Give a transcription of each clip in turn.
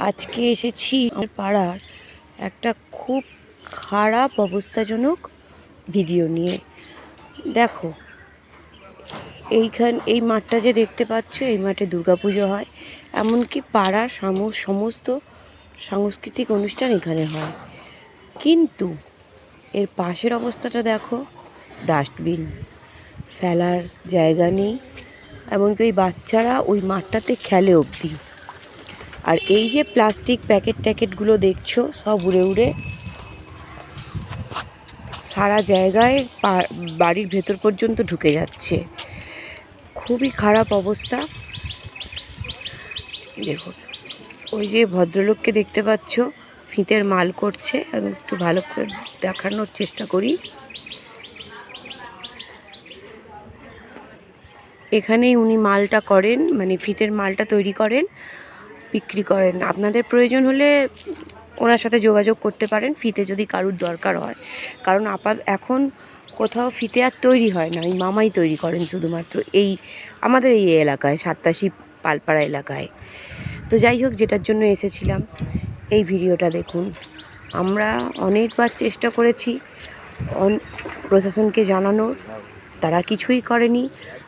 আজকে এসেছি আমার পাড়ার একটা খুব খারাপ অবস্থাজনক ভিডিও নিয়ে। দেখো, এই মাঠটা যে দেখতে পাচ্ছ, এই মাঠে দুর্গাপুজো হয়, এমনকি পাড়ার সমস্ত সাংস্কৃতিক অনুষ্ঠান এখানে হয়। কিন্তু এর পাশের অবস্থাটা দেখো, ডাস্টবিন, ফেলার জায়গা নেই, এমনকি ওই বাচ্চারা ওই মাঠটাতে খেলে অবধি। আর এই যে প্লাস্টিক প্যাকেটগুলো দেখছো, সব উড়ে উড়ে সারা জায়গায় বাড়ির ভেতর পর্যন্ত ঢুকে যাচ্ছে। খুবই খারাপ অবস্থা। দেখুন, ওই যে ভদ্রলোককে দেখতে পাচ্ছ, ফিতের মাল করছে। আমি একটু ভালো করে দেখানোর চেষ্টা করি। এখানেই উনি মালটা করেন, মানে ফিতের মালটা তৈরি করেন, বিক্রি করেন। আপনাদের প্রয়োজন হলে ওনার সাথে যোগাযোগ করতে পারেন, ফিতে যদি কারুর দরকার হয়। কারণ এখন কোথাও ফিতে আর তৈরি হয় না, ওই মামাই তৈরি করেন শুধুমাত্র আমাদের এই এলাকায়, সাত্তাশি পালপাড়া এলাকায়। তো যাই হোক, যেটার জন্য এসেছিলাম, এই ভিডিওটা দেখুন। আমরা অনেকবার চেষ্টা করেছি প্রশাসনকে জানানোর, তারা কিছুই করেনি।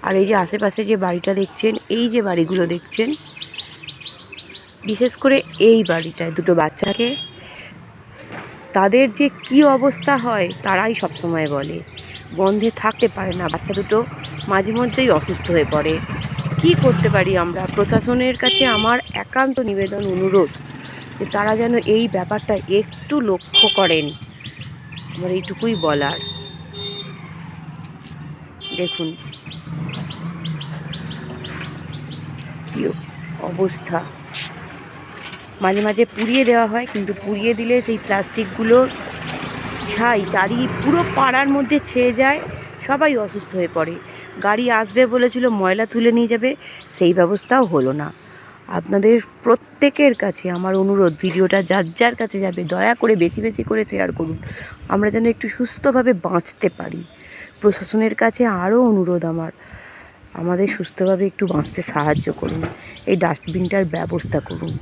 আর এই যে আশেপাশে যে বাড়িটা দেখছেন, এই যে বাড়িগুলো দেখছেন, বিশেষ করে এই বাড়িটায় দুটো বাচ্চাকে, তাদের যে কি অবস্থা হয় তারাই সবসময় বলে। গন্ধে থাকতে পারে না, বাচ্চা দুটো মাঝে মধ্যেই অসুস্থ হয়ে পড়ে। কি করতে পারি আমরা? প্রশাসনের কাছে আমার একান্ত নিবেদন, অনুরোধ, যে তারা যেন এই ব্যাপারটা একটু লক্ষ্য করেন। আমার এইটুকুই বলার। দেখুন কি অবস্থা। মাঝে মাঝে পুড়িয়ে দেওয়া হয়, কিন্তু পুড়িয়ে দিলে সেই প্লাস্টিকগুলো পুরো পাড়ার মধ্যে ছেয়ে যায়, সবাই অসুস্থ হয়ে পড়ে। গাড়ি আসবে বলেছিল, ময়লা তুলে নিয়ে যাবে, সেই ব্যবস্থাও হলো না। আপনাদের প্রত্যেকের কাছে আমার অনুরোধ, ভিডিওটা যার যার কাছে যাবে দয়া করে বেশি বেশি করে শেয়ার করুন, আমরা যেন একটু সুস্থভাবে বাঁচতে পারি। প্রশাসনের কাছে আরও অনুরোধ আমাদের সুস্থভাবে একটু বাঁচতে সাহায্য করুন, এই ডাস্টবিনটার ব্যবস্থা করুন।